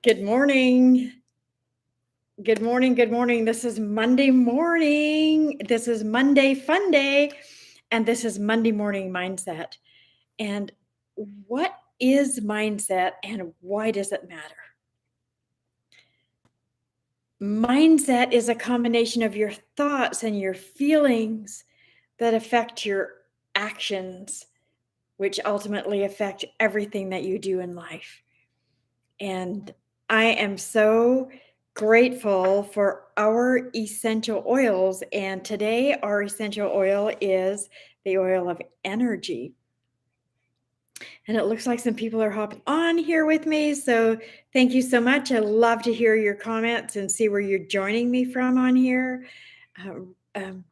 Good morning. Good morning. Good morning. This is Monday morning. This is Monday Fun Day. And this is Monday Morning Mindset. And what is mindset and why does it matter? Mindset is a combination of your thoughts and your feelings that affect your actions, which ultimately affect everything that you do in life. And I am so grateful for our essential oils. And today, our essential oil is the oil of energy. And it looks like some people are hopping on here with me. So thank you so much. I love to hear your comments and see where you're joining me from on here. Um, um,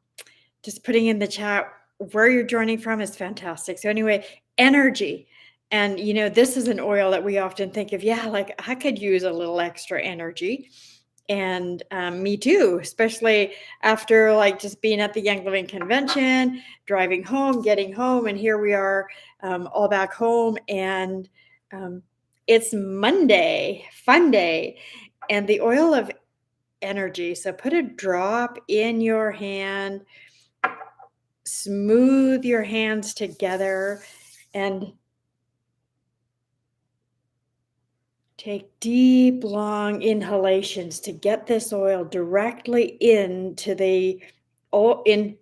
just putting in the chat where you're joining from is fantastic. So anyway, energy. And this is an oil that we often think of, yeah, like I could use a little extra energy. And me too, especially after like just being at the Young Living Convention, driving home, getting home, and here we are all back home. And it's Monday, fun day, and the oil of energy. So put a drop in your hand, smooth your hands together, and take deep, long inhalations to get this oil directly into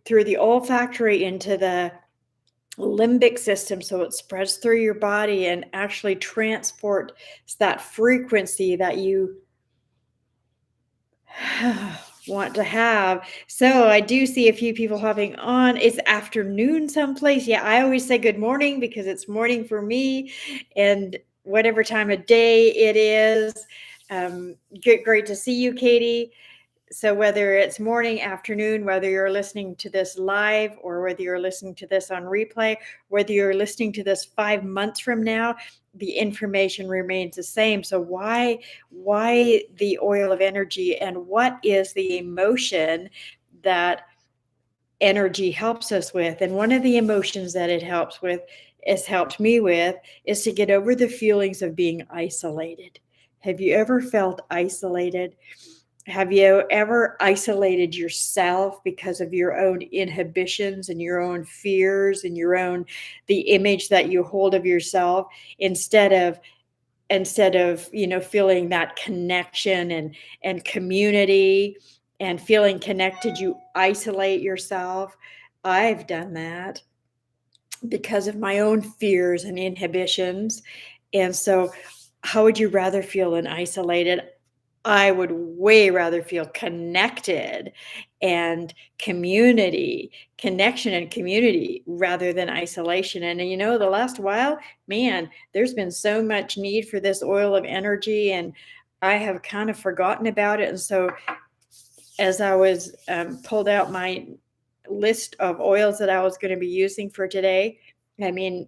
through the olfactory into the limbic system, so it spreads through your body and actually transports that frequency that you want to have. So I do see a few people hopping on. It's afternoon someplace. Yeah, I always say good morning because it's morning for me, and whatever time of day it is. Great to see you, Katie. So whether it's morning, afternoon, whether you're listening to this live or whether you're listening to this on replay, whether you're listening to this 5 months from now, the information remains the same. So why the oil of energy, and what is the emotion that energy helps us with? And one of the emotions that it helped me with is to get over the feelings of being isolated. Have you ever felt isolated? Have you ever isolated yourself because of your own inhibitions and your own fears and the image that you hold of yourself, instead of feeling that connection and community and feeling connected, you isolate yourself? I've done that because of my own fears and inhibitions. And so, how would you rather feel than isolated? I would way rather feel connected and connection and community rather than isolation. And the last while, man, there's been so much need for this oil of energy, and I have kind of forgotten about it. And so, as I was pulled out my list of oils that I was going to be using for today, I mean,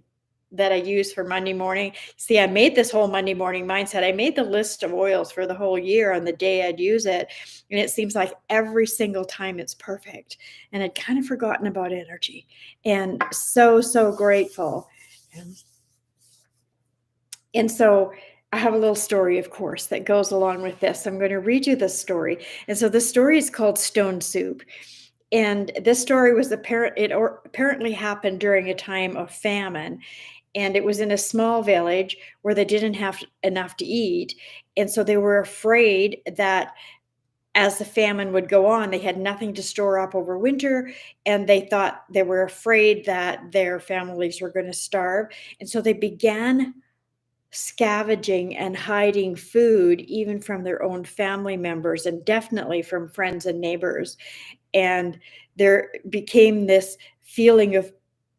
that I use for Monday morning. See, I made this whole Monday morning mindset. I made the list of oils for the whole year on the day I'd use it. And it seems like every single time it's perfect. And I'd kind of forgotten about energy. And so, so grateful. And so I have a little story, of course, that goes along with this. I'm going to read you this story. And so the story is called Stone Soup. And this story was apparently happened during a time of famine. And it was in a small village where they didn't have enough to eat. And so they were afraid that as the famine would go on, they had nothing to store up over winter. And they were afraid that their families were going to starve. And so they began scavenging and hiding food, even from their own family members and definitely from friends and neighbors. And there became this feeling of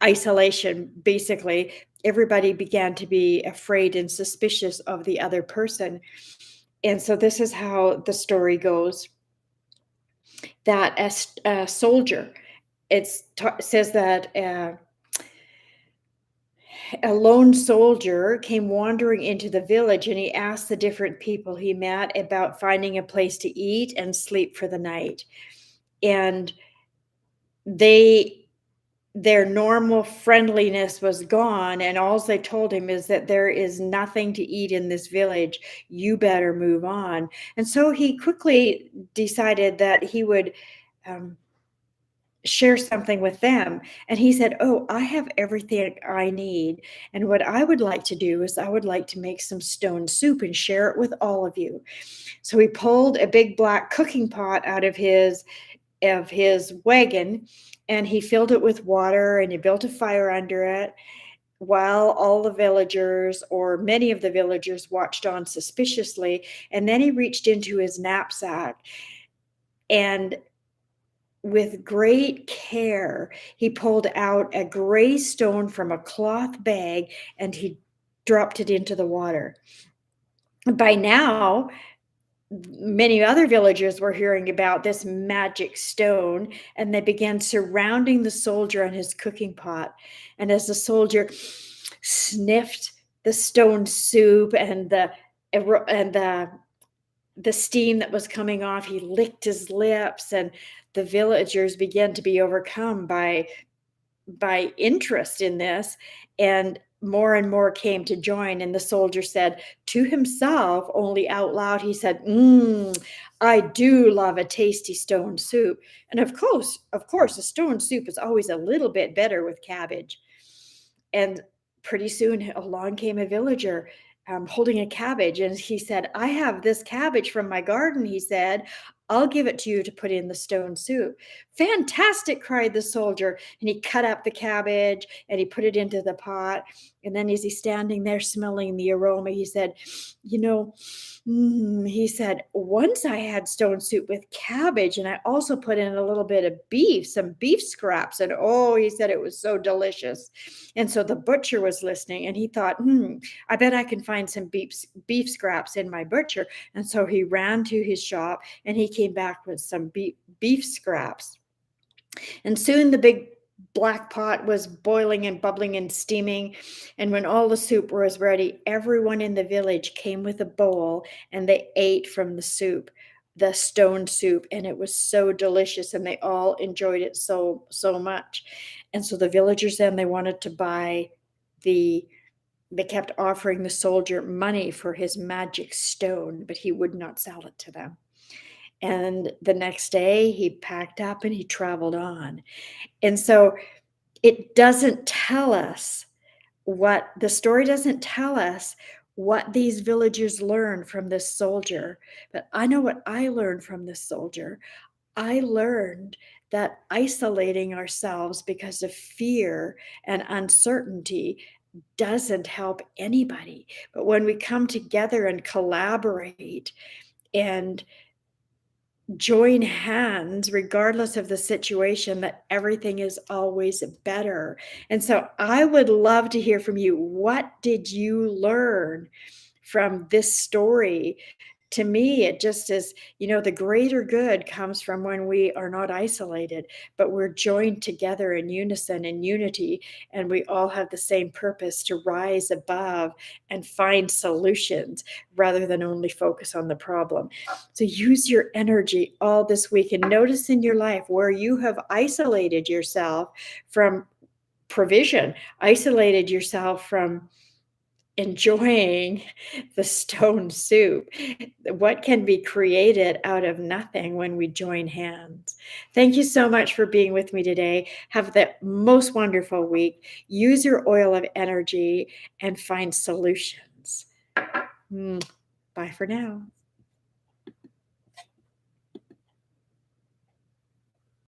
isolation. Basically, everybody began to be afraid and suspicious of the other person. And so this is how the story goes: that a soldier, says that a lone soldier came wandering into the village, and he asked the different people he met about finding a place to eat and sleep for the night. And they their normal friendliness was gone, and all they told him is that there is nothing to eat in this village. You better move on. And so he quickly decided that he would um, share something with them. And he said, "Oh, I have everything I need. And what I would like to do is I would like to make some stone soup and share it with all of you." So he pulled a big black cooking pot out of his wagon, and he filled it with water, and he built a fire under it while all the villagers, or many of the villagers, watched on suspiciously. And then he reached into his knapsack, and with great care he pulled out a gray stone from a cloth bag, and he dropped it into the water. By now, many other villagers were hearing about this magic stone, and they began surrounding the soldier and his cooking pot. And as the soldier sniffed the stone soup and the steam that was coming off, he licked his lips, and the villagers began to be overcome by interest in this, and more came to join. And the soldier said to himself, only out loud, he said, I do love a tasty stone soup. And of course, a stone soup is always a little bit better with cabbage. And pretty soon along came a villager holding a cabbage. And he said, I have this cabbage from my garden. He said, I'll give it to you to put in the stone soup. Fantastic, cried the soldier. And he cut up the cabbage and he put it into the pot. And then as he's standing there smelling the aroma, he said, you know, he said, once I had stone soup with cabbage, and I also put in a little bit of beef, some beef scraps. And oh, he said it was so delicious. And so the butcher was listening, and he thought, I bet I can find some beef scraps in my butcher. And so he ran to his shop, and he came back with some beef scraps. And soon the big black pot was boiling and bubbling and steaming. And when all the soup was ready, everyone in the village came with a bowl, and they ate from the soup, the stone soup. And it was so delicious, and they all enjoyed it so much. And so the villagers then, they wanted to buy they kept offering the soldier money for his magic stone, but he would not sell it to them. And the next day he packed up and he traveled on. And so it doesn't tell us what the story doesn't tell us what these villagers learned from this soldier. But I know what I learned from this soldier. I learned that isolating ourselves because of fear and uncertainty doesn't help anybody. But when we come together and collaborate and join hands regardless of the situation, that everything is always better. And so I would love to hear from you. What did you learn from this story? To me, it just is, the greater good comes from when we are not isolated, but we're joined together in unison and unity, and we all have the same purpose to rise above and find solutions rather than only focus on the problem. So use your energy all this week and notice in your life where you have isolated yourself from provision, isolated yourself from enjoying the stone soup. What can be created out of nothing when we join hands? Thank you so much for being with me today. Have the most wonderful week. Use your oil of energy and find solutions. Bye for now.